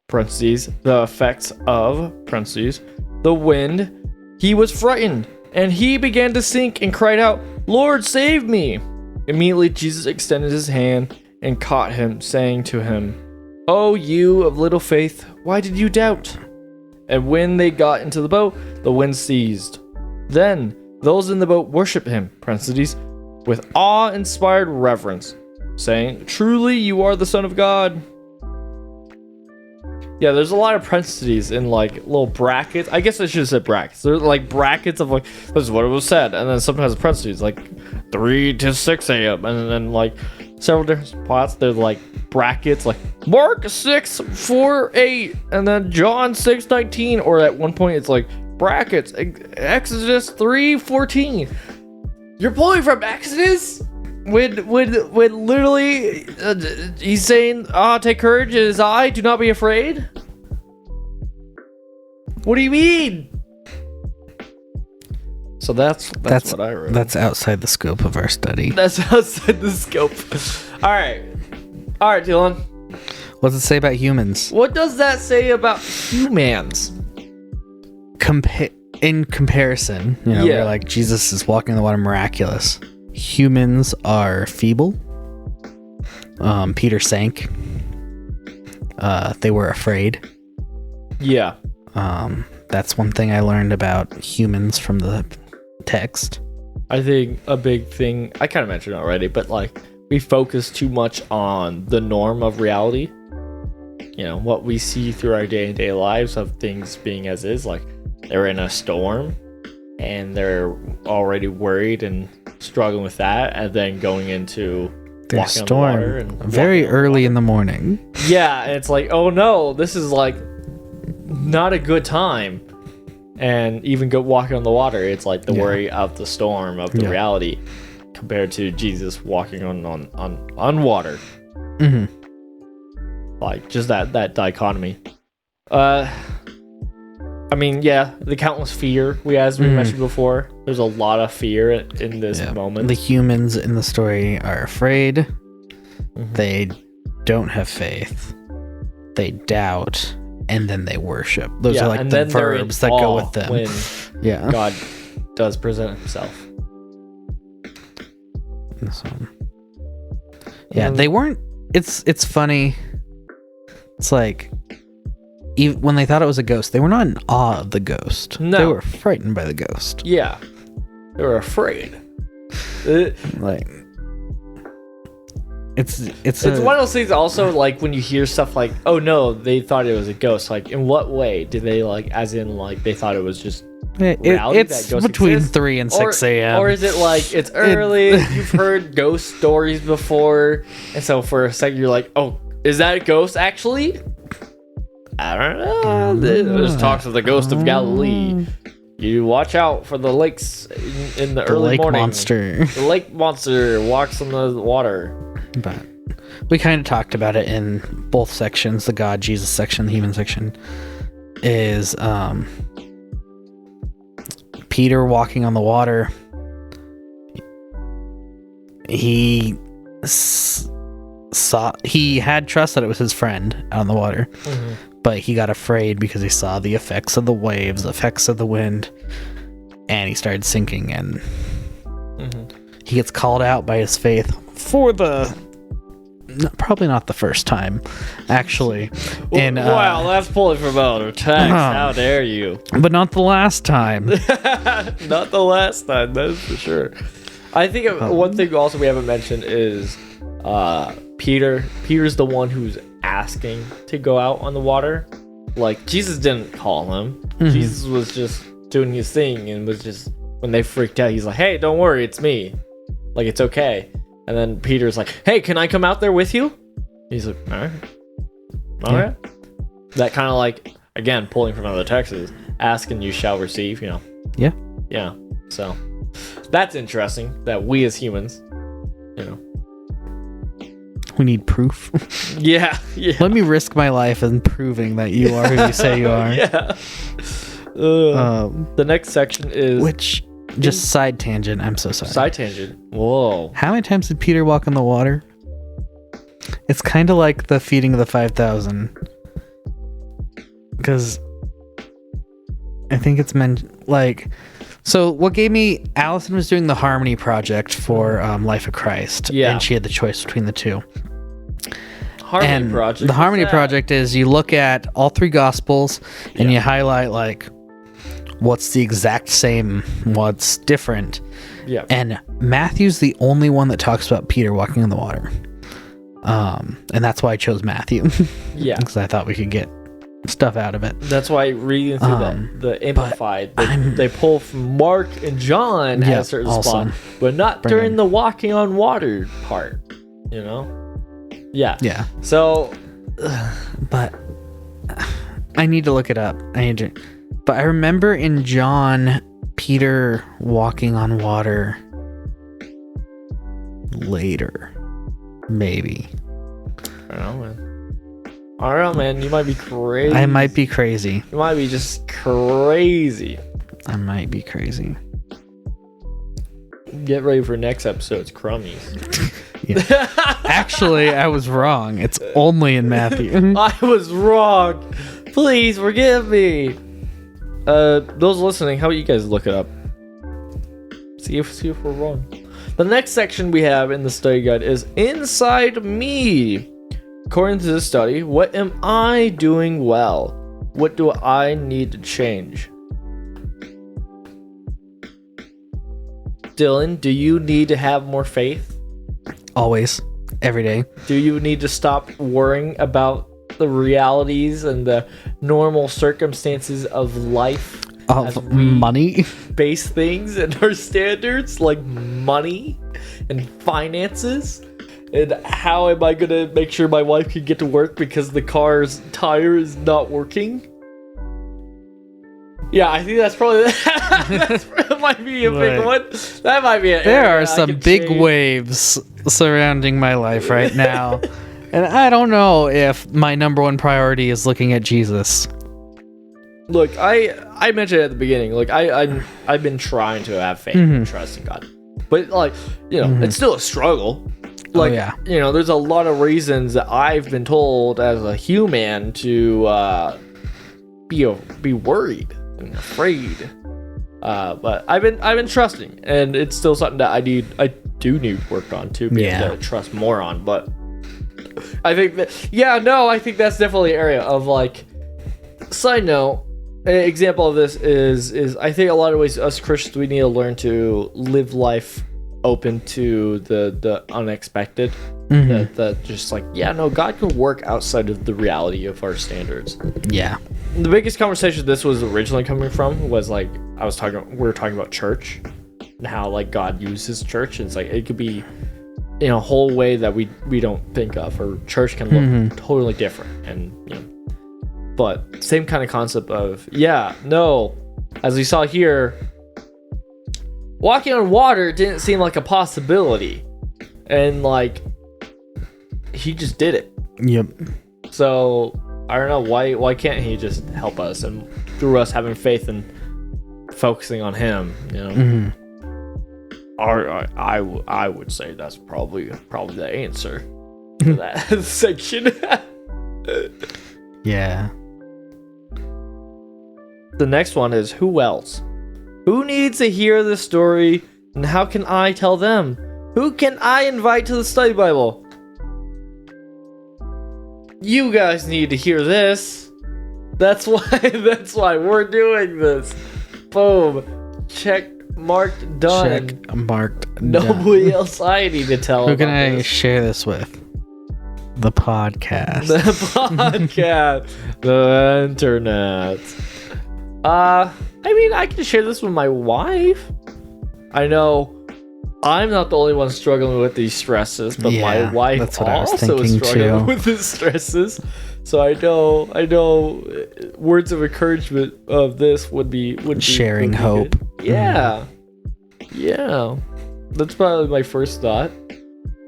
parentheses, the effects of, parentheses, the wind, he was frightened, and he began to sink and cried out, "Lord, save me!" Immediately Jesus extended his hand and caught him, saying to him, "O you of little faith, why did you doubt?" And when they got into the boat, the wind ceased. Then those in the boat worshiped him, parentheses, with awe-inspired reverence, saying, "Truly you are the Son of God." Yeah, there's a lot of parentheses in like little brackets. I guess I should have said brackets. They're like brackets of like, this is what it was said. And then sometimes parentheses like 3 to 6 a.m. And then like several different spots. They're like brackets like Mark 6:4-8 and then John 6:19. Or at one point it's like brackets Exodus 3:14. You're pulling from Exodus? When literally he's saying, take courage, it is I, do not be afraid? What do you mean? So that's what I wrote. That's outside the scope of our study. That's outside the scope. Alright, Dylan. What's it say about humans? What does that say about humans? In comparison, where like Jesus is walking the water, miraculous. Humans are feeble. Peter sank. They were afraid. Yeah. That's one thing I learned about humans from the text. I think a big thing, I kind of mentioned it already, but like we focus too much on the norm of reality. What we see through our day-to-day lives of things being as is, like they're in a storm and they're already worried and struggling with that, and then going into their storm very early in the morning. Yeah, and it's like, oh no, this is like not a good time. And even walking on the water, it's like the worry of the storm of the reality compared to Jesus walking on water. Like just that dichotomy. I mean, the countless fear as we mentioned before. There's a lot of fear in this moment. The humans in the story are afraid. They don't have faith. They doubt, and then they worship. Those are like the verbs that go with them. When God does present himself. So, they weren't. It's funny. It's like, even when they thought it was a ghost, they were not in awe of the ghost. No. They were frightened by the ghost. Yeah. They were afraid. Like, it's one of those things also, like, when you hear stuff like, oh no, they thought it was a ghost. Like, in what way did they, like, as in, like, they thought it was just reality it's that ghosts between exist? 3 and 6 a.m. Or is it like, it's early, you've heard ghost stories before, and so for a second you're like, oh, is that a ghost actually? I don't know. There's talks of the ghost of Galilee. You watch out for the lakes in the early morning. Monster. The lake monster walks on the water. But we kind of talked about it in both sections. The God, Jesus section, the human section is, Peter walking on the water, he had trust that it was his friend out on the water, but he got afraid because he saw the effects of the waves, effects of the wind, and he started sinking, and he gets called out by his faith for probably not the first time, actually. Wow, that's pulling from outer text. How dare you? But not the last time. Not the last time, that is for sure. I think one thing also we haven't mentioned is Peter. Peter's the one who's asking to go out on the water. Like, Jesus didn't call him. Jesus was just doing his thing, and was just, when they freaked out, he's like, hey, don't worry, it's me. Like, it's okay. And then Peter's like, hey, can I come out there with you? He's like, all right. That kind of like, again, pulling from other texts, ask and you shall receive, Yeah. So that's interesting that we as humans, we need proof. Yeah. Let me risk my life in proving that you are who you say you are. Yeah. The next section is... Which... Just side tangent. I'm so sorry. Side tangent. Whoa. How many times did Peter walk on the water? It's kind of like the feeding of the 5,000. Because I think it's meant like... So what gave me... Allison was doing the Harmony Project for Life of Christ. Yeah. And she had the choice between the two. Harmony Project? The Harmony Project is you look at all three Gospels and you highlight like... what's the exact same, what's different. Yeah. And Matthew's the only one that talks about Peter walking on the water. And that's why I chose Matthew. Yeah. Because I thought we could get stuff out of it. That's why reading through the Amplified, they pull from Mark and John at a certain spot, but not during the walking on water part, Yeah. Yeah. So... But I need to look it up. But I remember in John, Peter walking on water later. Maybe. I don't know, man. You might be crazy. I might be crazy. You might be just crazy. I might be crazy. Get ready for next episode's crummies. Yeah. Actually, I was wrong. It's only in Matthew. I was wrong. Please forgive me. Those listening, how about you guys look it up? See if we're wrong. The next section we have in the study guide is Inside Me. According to this study, what am I doing well? What do I need to change? Dylan, do you need to have more faith? Always. Every day. Do you need to stop worrying about the realities and the normal circumstances of life? Of money? Base things and our standards, like money and finances? And how am I going to make sure my wife can get to work because the car's tire is not working? Yeah, I think that's probably... that might be a big one. That might be an There are some big waves surrounding my life right now. And I don't know if my number one priority is looking at Jesus. Look, I mentioned at the beginning, like I've been trying to have faith and trust in God. But like, it's still a struggle. Like, there's a lot of reasons that I've been told as a human to be worried and afraid. But I've been trusting, and it's still something that I do need work on to be able to trust more on. But I think that I think that's definitely an area of like. Side note, an example of this is I think a lot of ways us Christians we need to learn to live life open to the unexpected. That just like God can work outside of the reality of our standards. Yeah. The biggest conversation this was originally coming from was like we were talking about church and how like God uses church, and it's like it could be in a whole way that we don't think of, or church can look totally different, and but same kind of concept of as we saw here, walking on water didn't seem like a possibility, and like he just did it. Yep. So I don't know why can't he just help us, and through us having faith and focusing on him, you know. Mhm. I would say that's probably the answer to that section. Yeah. The next one is, who else? Who needs to hear this story, and how can I tell them? Who can I invite to the study Bible? You guys need to hear this. That's why we're doing this. Boom. Check marked done. Check marked Nobody done. else I need to tell. Who can about I this. share this with? The podcast. The podcast. The internet. I mean, I can share this with my wife. I know I'm not the only one struggling with these stresses, but Yeah, my wife that's what I was also is thinking struggling too. with the stresses. So I know words of encouragement of this would be Sharing would be hope. good. Yeah. Yeah. That's probably my first thought.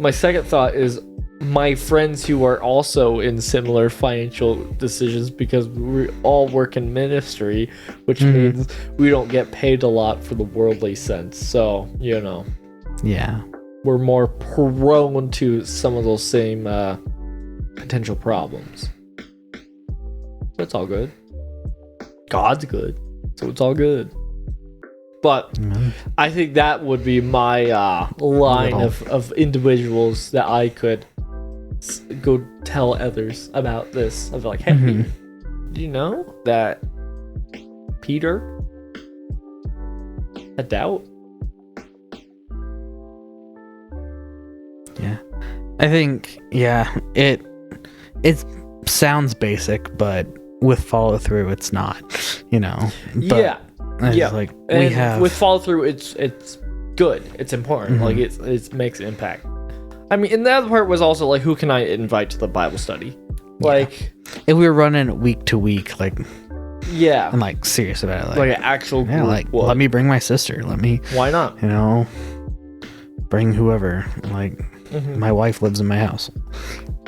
My second thought is my friends who are also in similar financial decisions, because we all work in ministry, which means we don't get paid a lot for the worldly sense. So, you know, Yeah. we're more prone to some of those same potential problems. But it's all good. God's good, so it's all good. But I think that would be my line of individuals that I could go tell others about this. I'd be like, hey, do you know that Peter had doubt? Yeah. I think, yeah, it sounds basic, but with follow through, it's not, you know. But Yeah. it's Yeah. like And we have with follow through, it's good. It's important. Like it makes an impact. I mean, and the other part was also like, who can I invite to the Bible study? Like, if we were running week to week, like, yeah, and like serious about it, like an actual group. yeah, like would. let me bring my sister, let me, Why not? you know, bring whoever. Like my wife lives in my house.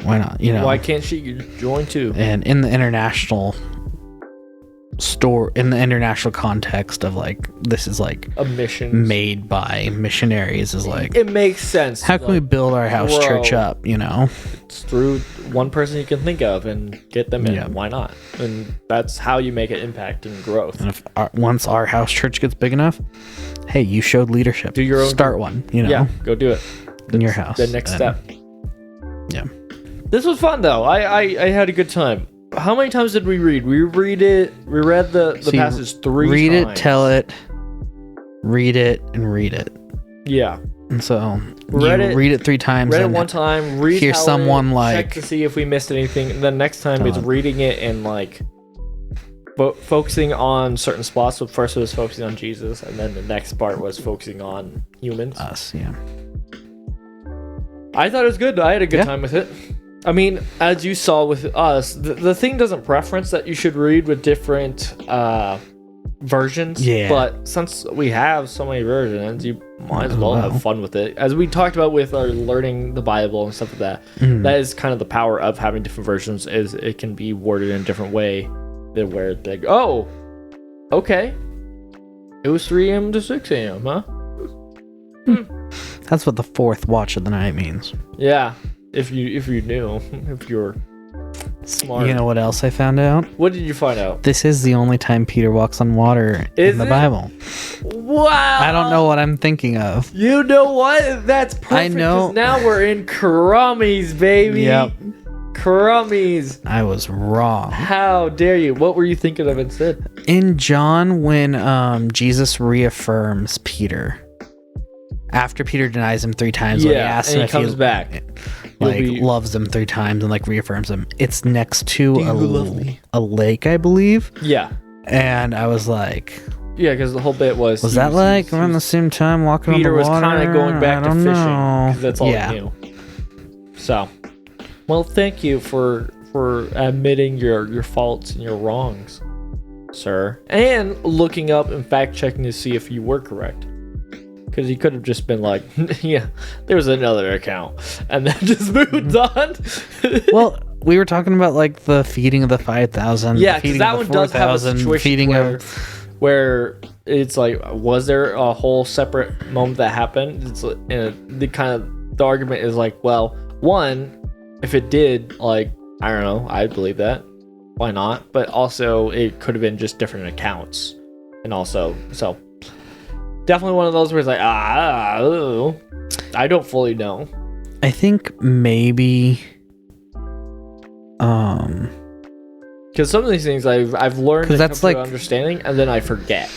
Why not? You know, Why can't she join too? and in the international context of like, this is like A mission made by missionaries, is like, It makes sense. how can we build our house church grow. up, you know? It's through one person you can think of and get them in. Yeah. Why not? And that's how you make an impact and growth. And if once our house church gets big enough, hey, you showed leadership. Do your own Start one, you know, Yeah, go do it. in your house. The next And- step. Yeah. This was fun though. I had a good time. How many times did we read? We read the So you passage 3 Read times. it, tell it, read it, and read it. Yeah. And so Read you it- read it 3 times. Read it and one time, read hear how someone check like- to see if we missed anything. And then next time it's God. reading it and like focusing on certain spots. So first it was focusing on Jesus, and then the next part was focusing on humans. us, yeah. I thought it was good. I had a good Yeah. time with it. I mean, as you saw with us, the thing doesn't preference that you should read with different versions. Yeah. But since we have so many versions, you might as well Wow. have fun with it. As we talked about with our learning the Bible and stuff like that, that is kind of the power of having different versions. Is it can be worded in a different way than where they go, oh, okay, it was 3 a.m. to 6 a.m., huh? That's what the 4th watch of the night means. Yeah. If you knew, if you're smart. You know what else I found out? What did you find out? This is the only time Peter walks on water Is in the it? Bible. Wow. I don't know what I'm thinking of. You know what? That's perfect. I know. 'Cause now we're in Crummies, baby. Yep. Crummies. I was wrong. How dare you? What were you thinking of instead? In John, when Jesus reaffirms Peter, after Peter denies him 3 times, when he asks and him he if comes back. like You'll be- loves him 3 times and like reaffirms him. It's next to you love me? a lake, I believe. Yeah. And I was like, Yeah, because the whole bit was... that like around the same time walking Peter on the was water? kind of going back I to don't fishing. know. Because that's all Yeah. he knew. So, well, thank you for admitting your faults and your wrongs, sir. And looking up and fact-checking to see if you were correct. Because he could have just been like, yeah, there's another account. And then just moved on. Well, we were talking about like the feeding of the 5,000. yeah, because feeding that of one the does have a 4,000, situation feeding where of where it's like, was there a whole separate moment that happened? The argument is like, well, one, if it did, like, I don't know, I believe that. Why not? But also, it could have been just different accounts, and also, so definitely one of those where it's like, I don't fully know. I think maybe, because some of these things I've learned and that's come to like understanding, and then I forget,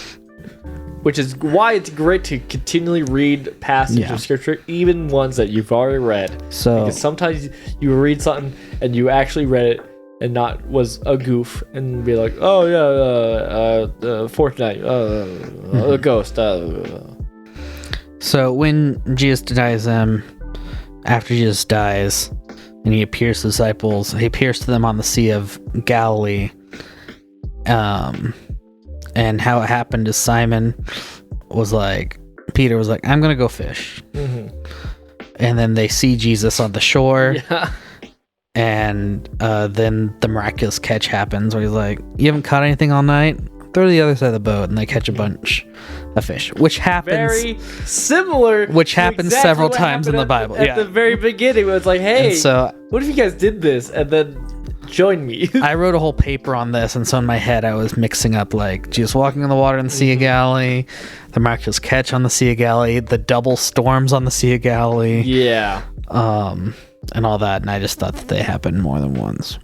which is why it's great to continually read passages of scripture, even ones that you've already read. So because sometimes you read something and you actually read it and not was a goof, and be like, oh yeah, Fortnite, a ghost. So when Jesus denies them, after Jesus dies, and he appears to disciples, he appears to them on the Sea of Galilee. And how it happened is Simon was like, Peter was like, I'm gonna go fish. Mm-hmm. And then they see Jesus on the shore. Yeah. And then the miraculous catch happens where he's like, you haven't caught anything all night? Throw to the other side of the boat, and they catch a bunch of fish, which happens very similar, which happens exactly several times in the Bible. At the very beginning, where it's like, hey, so what if you guys did this and then join me? I wrote a whole paper on this, and so in my head I was mixing up like Jesus walking on the water in the Sea of Galilee, the miraculous catch on the Sea of Galilee, the double storms on the Sea of Galilee, and all that, and I just thought that they happened more than once,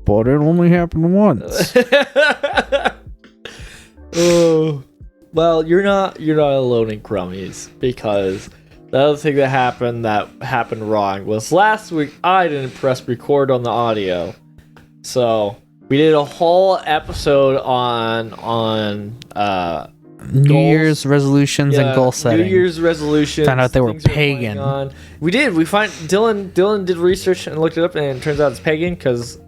but it only happened once. Oh, well, you're not alone in crummies, because the other thing that happened wrong was last week I didn't press record on the audio, so we did a whole episode on New Year's resolutions and goal setting. New Year's resolutions. Found out they were pagan. We did. We find Dylan did research and looked it up, and it turns out it's pagan because,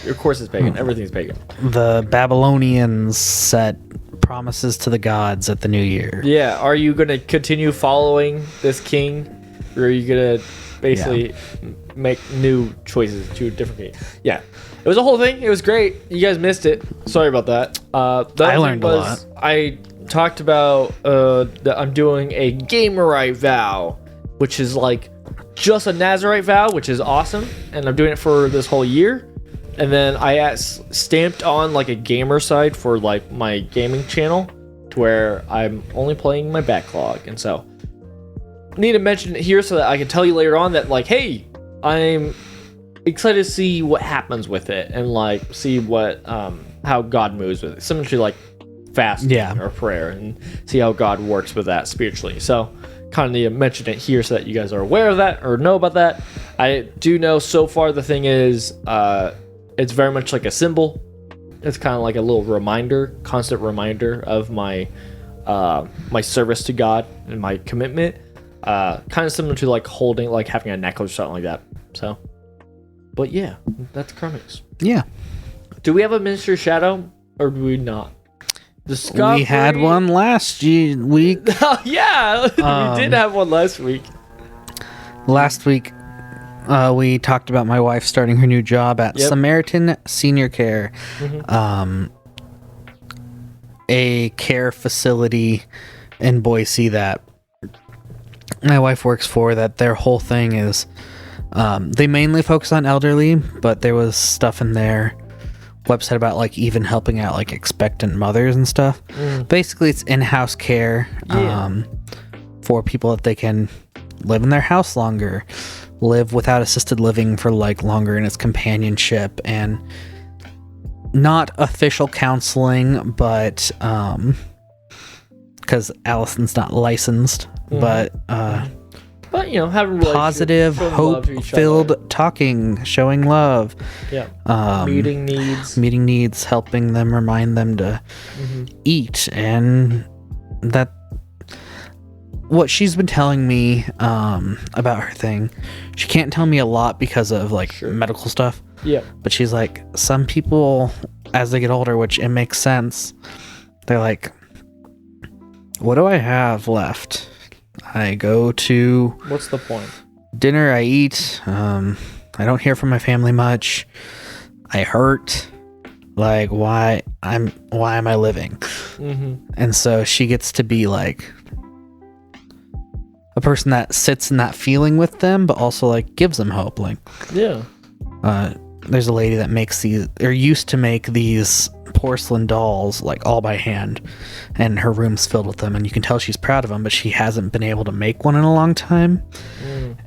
of course, it's pagan. Everything's pagan. The Babylonians set promises to the gods at the New Year. Yeah. Are you going to continue following this king, or are you going to basically make new choices to a different king? Yeah. It was a whole thing. It was great. You guys missed it. Sorry about that. I learned a lot. I talked about that I'm doing a Gamerite vow, which is like just a Nazarite vow, which is awesome, and I'm doing it for this whole year. And then I stamped on like a gamer side for like my gaming channel, to where I'm only playing my backlog, and so I need to mention it here so that I can tell you later on that, like, hey, I'm excited to see what happens with it, and like see what how God moves with it, similar to like fasting or prayer, and see how God works with that spiritually. So kind of need to mention it here so that you guys are aware of that or know about that. I do know so far the thing is it's very much like a symbol. It's kind of like a little reminder, constant reminder of my my service to God and my commitment. Kind of similar to like having a necklace or something like that. So, but yeah, that's Chromix. Yeah. Do we have a Minister Shadow, or do we not? Discovery. We had one last week. Yeah, we did have one last week. Last week, we talked about my wife starting her new job at Samaritan Senior Care, a care facility in Boise that my wife works for. That their whole thing is, they mainly focus on elderly, but there was stuff in their website about like even helping out like expectant mothers and stuff. Basically, it's in-house care for people that they can live in their house longer, live without assisted living for like longer, and it's companionship and not official counseling, but because Allison's not licensed, but you know, having positive, hope-filled talking, showing love, meeting needs, helping them, remind them to eat, and that. What she's been telling me about her thing, she can't tell me a lot because of like medical stuff. Yeah. But she's like, some people, as they get older, which it makes sense, they're like, what do I have left? I go to... What's the point? Dinner, I eat. I don't hear from my family much. I hurt. Like, why am I living? And so she gets to be like a person that sits in that feeling with them, but also like gives them hope. Like, Yeah. There's a lady that makes these, or used to make these porcelain dolls like all by hand, and her room's filled with them, and you can tell she's proud of them, but she hasn't been able to make one in a long time.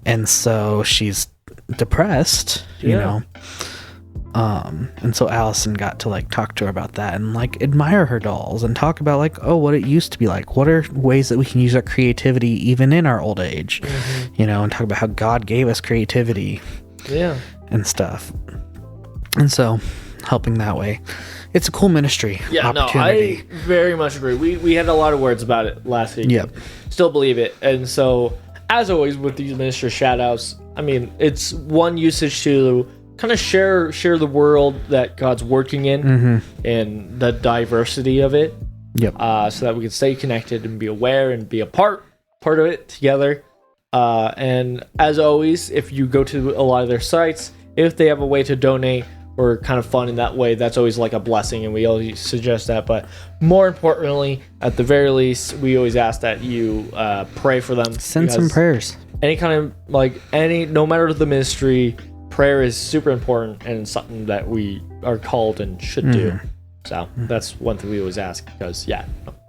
And so she's depressed, you know. And so Allison got to like talk to her about that and like admire her dolls and talk about like, oh, what it used to be like. What are ways that we can use our creativity even in our old age, you know, and talk about how God gave us creativity, and stuff. And so helping that way, it's a cool ministry. Yeah, no, I very much agree. We had a lot of words about it last week. Yep. Still believe it. And so, as always with these ministry shout-outs, I mean, it's one usage to kind of share the world that God's working in and the diversity of it. Yep. So that we can stay connected and be aware and be a part of it together. And as always, if you go to a lot of their sites, if they have a way to donate or kind of fund in that way, that's always like a blessing, and we always suggest that. But more importantly, at the very least, we always ask that you pray for them. Send some prayers. Any kind of no matter the ministry, prayer is super important and something that we are called and should do. So that's one thing we always ask, because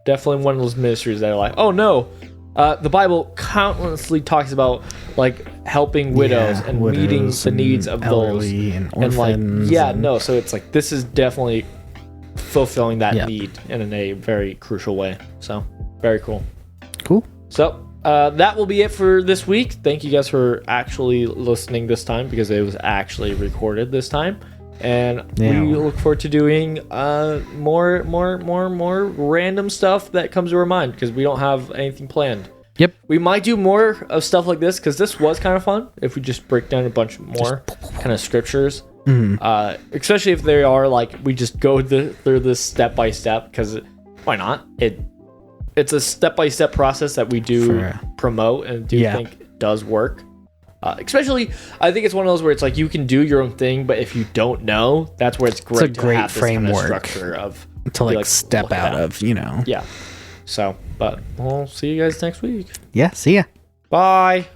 definitely one of those ministries that are like, oh no, the Bible countlessly talks about like helping widows and meeting the needs of those and orphans, so it's like this is definitely fulfilling that need in a very crucial way. So very cool. So that will be it for this week. Thank you guys for actually listening this time, because it was actually recorded this time, and we look forward to doing more random stuff that comes to our mind, because we don't have anything planned. Yep. We might do more of stuff like this, because this was kind of fun. If we just break down a bunch more kind of scriptures, especially if they are like we just go through this step by step, because why not? It's a step by step process that we do promote and think does work. Especially, I think it's one of those where it's like you can do your own thing, but if you don't know, that's where it's great. It's a great have framework this kind of structure of to like step out of, you know. Yeah. So, but we'll see you guys next week. Yeah. See ya. Bye.